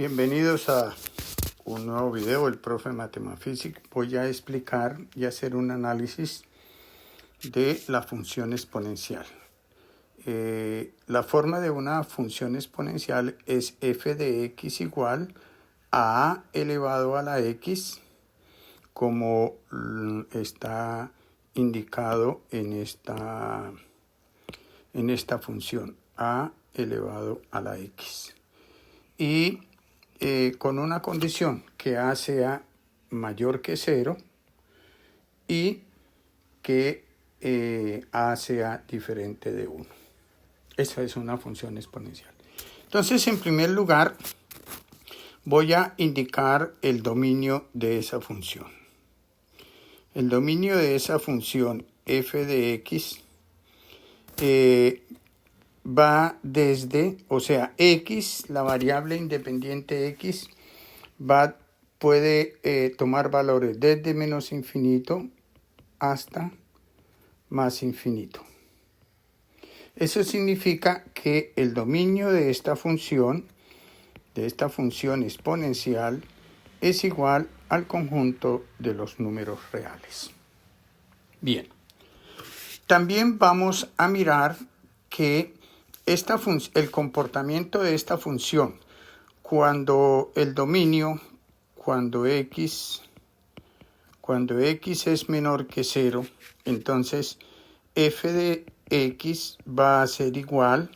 Bienvenidos a un nuevo video del profe Mathemaphysics. Voy a explicar y hacer un análisis de la función exponencial. La forma de una función exponencial es f de x igual a a elevado a la x, como está indicado en esta función, a elevado a la x. Y con una condición que a sea mayor que 0 y que a sea diferente de 1. Esa es una función exponencial. Entonces, en primer lugar, voy a indicar el dominio de esa función. El dominio de esa función f de x va desde, o sea, x, la variable independiente x, puede tomar valores desde menos infinito hasta más infinito. Eso significa que el dominio de esta función exponencial, es igual al conjunto de los números reales. Bien, también vamos a mirar que el comportamiento de esta función, cuando el dominio, cuando x es menor que 0, entonces f de x va a ser igual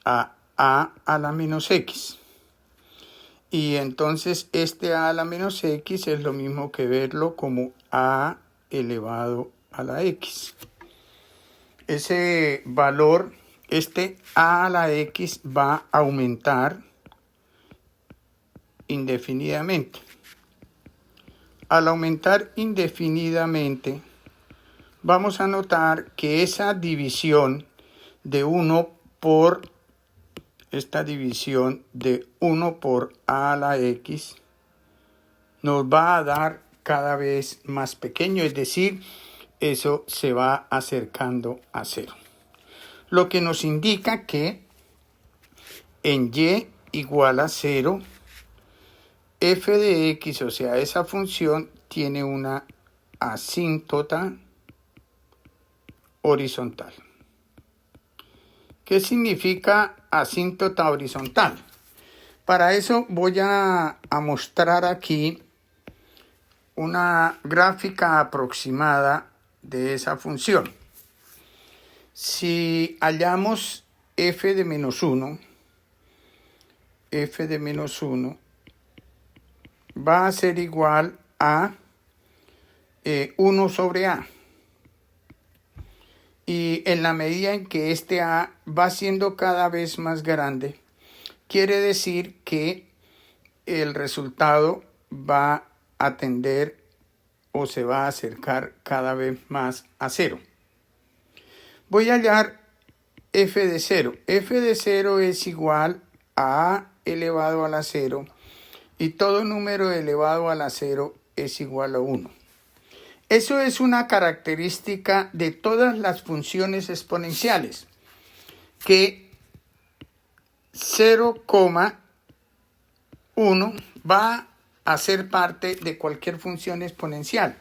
a la menos x. Y entonces este a la menos x es lo mismo que verlo como a elevado a la x. Ese valor, este a la x, va a aumentar indefinidamente. Al aumentar indefinidamente, vamos a notar que esa división de 1 por a la x nos va a dar cada vez más pequeño, es decir, eso se va acercando a 0. Lo que nos indica que en y igual a 0, f de x, o sea, esa función tiene una asíntota horizontal. ¿Qué significa asíntota horizontal? Para eso voy a mostrar aquí una gráfica aproximada de esa función. Si hallamos f de menos 1, va a ser igual a 1 sobre a. Y en la medida en que este a va siendo cada vez más grande, quiere decir que el resultado va a tender o se va a acercar cada vez más a 0. Voy a hallar f de 0. F de 0 es igual a a elevado a la 0 y todo número elevado a la 0 es igual a 1. Eso es una característica de todas las funciones exponenciales, que 0,1 va a ser parte de cualquier función exponencial,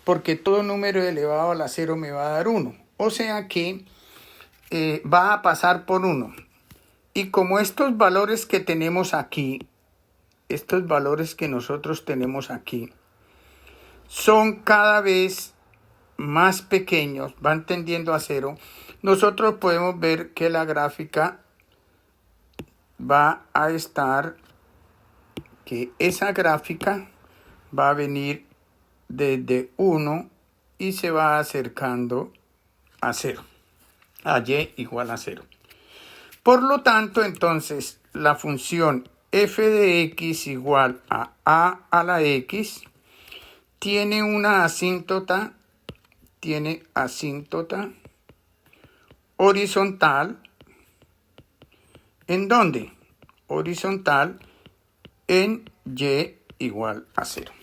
porque todo número elevado a la 0 me va a dar 1. O sea que va a pasar por 1. Y como estos valores que tenemos aquí, estos valores que nosotros tenemos aquí, son cada vez más pequeños, van tendiendo a 0, nosotros podemos ver que la gráfica va a estar, que esa gráfica va a venir desde 1 y se va acercando a 0, a y igual a 0. Por lo tanto, entonces, la función f de x igual a la x tiene una asíntota, horizontal. ¿En dónde? Horizontal en y igual a 0.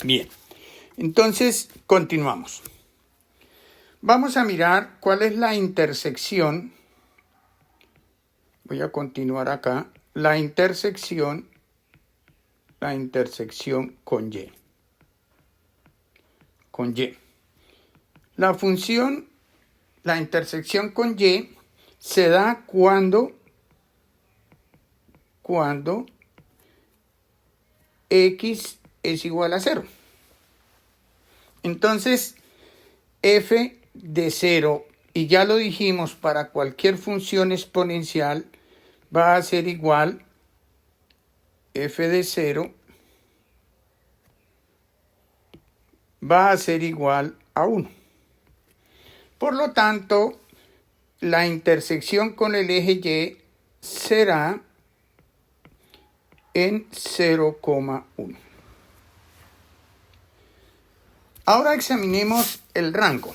Bien, entonces continuamos. Vamos a mirar cuál es la intersección. Voy a continuar acá. la intersección con y. La función, la intersección con y, se da cuando x es igual a 0. Entonces, f de 0, y ya lo dijimos, para cualquier función exponencial va a ser igual f de 0 va a ser igual a 1. Por lo tanto, la intersección con el eje y será en 0,1. Ahora examinemos el rango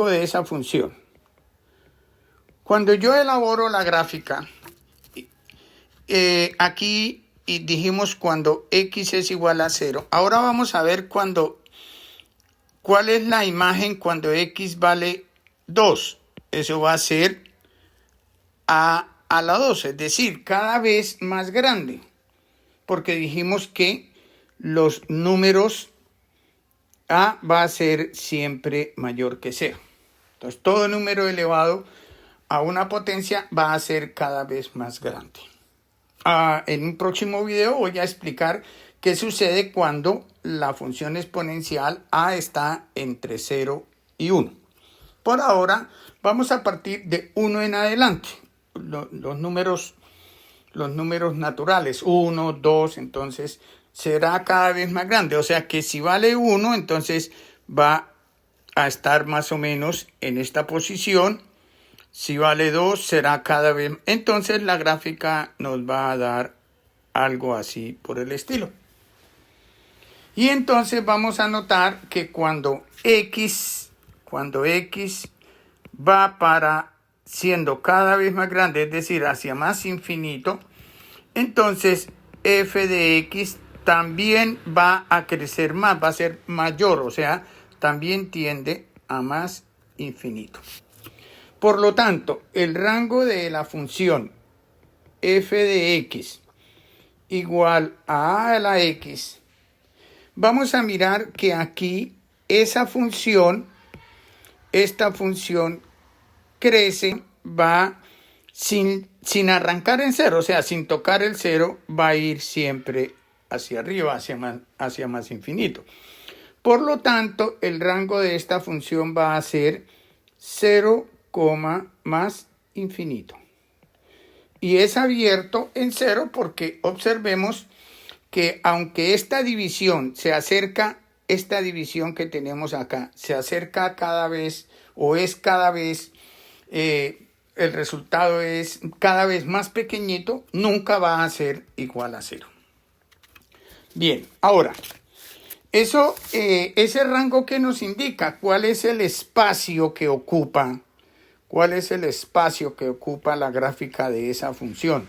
de esa función. Cuando yo elaboro la gráfica, aquí dijimos cuando x es igual a 0. Ahora vamos a ver cuál es la imagen cuando x vale 2. Eso va a ser a la 2, es decir, cada vez más grande. Porque dijimos que los números a va a ser siempre mayor que 0. Entonces, todo número elevado a una potencia va a ser cada vez más grande. En un próximo video voy a explicar qué sucede cuando la función exponencial a está entre 0 y 1. Por ahora, vamos a partir de 1 en adelante. Los números naturales, 1, 2, entonces será cada vez más grande. O sea que si vale 1, entonces va a estar más o menos en esta posición. Si vale 2, será cada vez. Entonces la gráfica nos va a dar algo así por el estilo. Y entonces vamos a notar que cuando x va para siendo cada vez más grande, es decir, hacia más infinito, entonces f de x también va a crecer más, va a ser mayor, o sea, también tiende a más infinito. Por lo tanto, el rango de la función f de x igual a la x, vamos a mirar que aquí esta función crece, va sin arrancar en 0, o sea, sin tocar el 0, va a ir siempre hacia arriba, hacia más infinito. Por lo tanto, el rango de esta función va a ser 0, más infinito. Y es abierto en 0 porque observemos que aunque esta división se acerca, esta división que tenemos acá, se acerca cada vez, o es cada vez, el resultado es cada vez más pequeñito, nunca va a ser igual a 0. Bien, ahora, ese rango que nos indica cuál es el espacio que ocupa, la gráfica de esa función.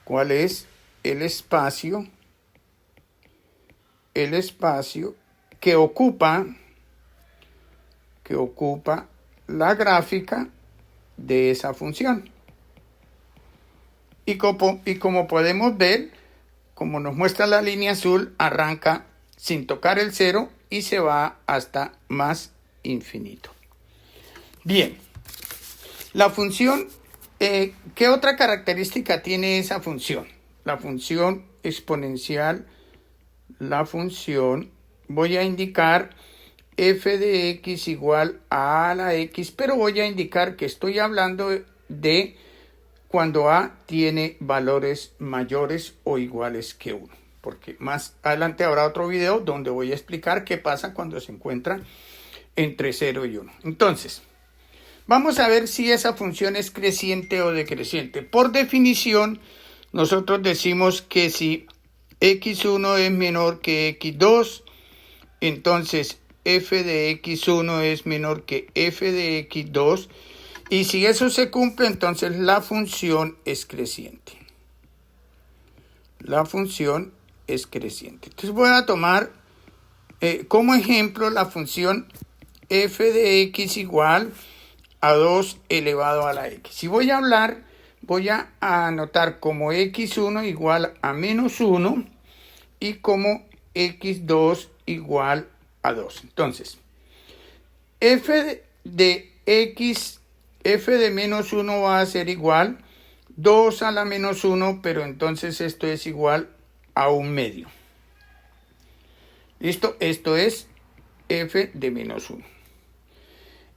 ¿Cuál es el espacio que ocupa la gráfica de esa función? Y como podemos ver, como nos muestra la línea azul, arranca sin tocar el 0 y se va hasta más infinito. Bien, la función, ¿qué otra característica tiene esa función? La función exponencial, voy a indicar f de x igual a la x, pero voy a indicar que estoy hablando de cuando a tiene valores mayores o iguales que 1. Porque más adelante habrá otro video donde voy a explicar qué pasa cuando se encuentra entre 0 y 1. Entonces, vamos a ver si esa función es creciente o decreciente. Por definición, nosotros decimos que si x1 es menor que x2, entonces f de x1 es menor que f de x2. Y si eso se cumple, entonces la función es creciente. Entonces voy a tomar como ejemplo la función f de x igual a 2 elevado a la x. Si voy a hablar voy a anotar como x1 igual a menos 1 y como x2 igual a 2. Entonces, f de menos 1 va a ser igual 2 a la menos 1, pero entonces esto es igual a 1/2. ¿Listo? Esto es f de menos 1.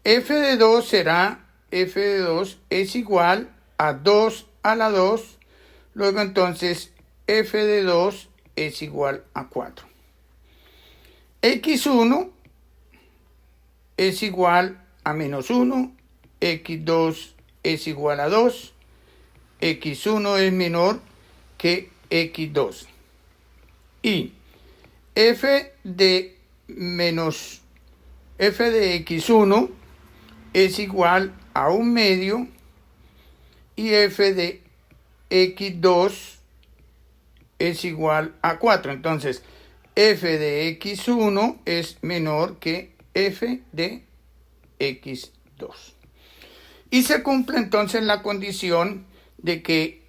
F de 2 será, f de 2 es igual a 2 a la 2, luego entonces f de 2 es igual a 4. x1 es igual a menos 1, x2 es igual a 2, x1 es menor que x2. Y f de x1 es igual a 1/2 y f de x2 es igual a 4. Entonces, f de x1 es menor que f de x2. Y se cumple entonces la condición de que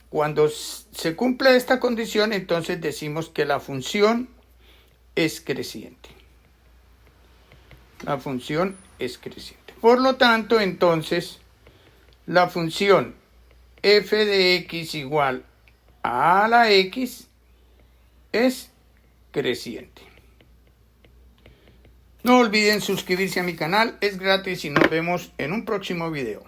cuando se cumple esta condición, entonces decimos que la función es creciente. La función es creciente. Por lo tanto, entonces, la función f de x igual a la x es creciente. No olviden suscribirse a mi canal, es gratis y nos vemos en un próximo video.